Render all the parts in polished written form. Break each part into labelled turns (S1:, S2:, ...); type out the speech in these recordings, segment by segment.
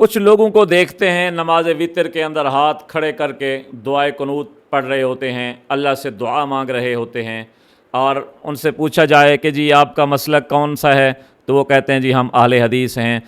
S1: کچھ لوگوں کو دیکھتے ہیں نماز وطر کے اندر ہاتھ کھڑے کر کے دعائے قنوت پڑھ رہے ہوتے ہیں، اللہ سے دعا مانگ رہے ہوتے ہیں، اور ان سے پوچھا جائے کہ جی آپ کا مسلک کون سا ہے، تو وہ کہتے ہیں جی ہم اہل حدیث ہیں۔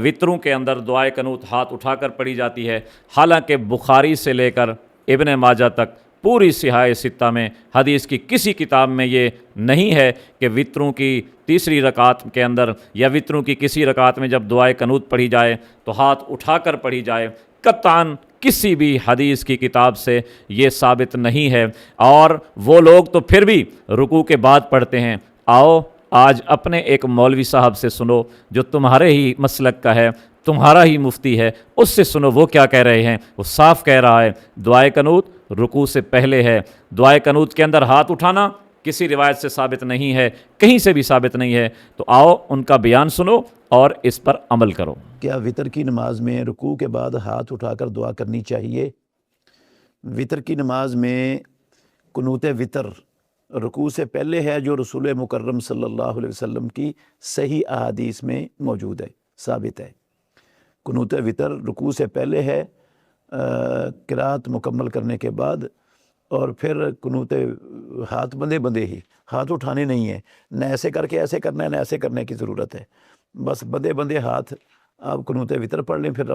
S1: وطروں کے اندر دعائے قنوت ہاتھ اٹھا کر پڑھی جاتی ہے، حالانکہ بخاری سے لے کر ابن ماجہ تک پوری صحاح ستہ میں حدیث کی کسی کتاب میں یہ نہیں ہے کہ وطروں کی تیسری رکعت کے اندر یا وطروں کی کسی رکعت میں جب دعائے قنوت پڑھی جائے تو ہاتھ اٹھا کر پڑھی جائے۔ قطعاً کسی بھی حدیث کی کتاب سے یہ ثابت نہیں ہے، اور وہ لوگ تو پھر بھی رکوع کے بعد پڑھتے ہیں۔ آؤ آج اپنے ایک مولوی صاحب سے سنو جو تمہارے ہی مسلک کا ہے، تمہارا ہی مفتی ہے، اس سے سنو وہ کیا کہہ رہے ہیں۔ وہ صاف کہہ رہا ہے دعائے قنوت رکوع سے پہلے ہے۔ دعائے قنوت کے اندر ہاتھ اٹھانا کسی روایت سے ثابت نہیں ہے، کہیں سے بھی ثابت نہیں ہے۔ تو آؤ ان کا بیان سنو اور اس پر عمل کرو۔
S2: کیا وطر کی نماز میں رکوع کے بعد ہاتھ اٹھا کر دعا کرنی چاہیے؟ وطر کی نماز میں قنوت وطر رکوع سے پہلے ہے، جو رسول مکرم صلی اللہ علیہ وسلم کی صحیح احادیث میں موجود ہے، ثابت ہے۔ قنوت وطر رکوع سے پہلے ہے، قرات مکمل کرنے کے بعد، اور پھر قنوت ہاتھ بندے بندے ہی، ہاتھ اٹھانے نہیں ہیں، نہ ایسے کر کے ایسے کرنا ہے، نہ ایسے کرنے کی ضرورت ہے، بس بندے بندے ہاتھ آپ قنوت وطر پڑھ لیں، پھر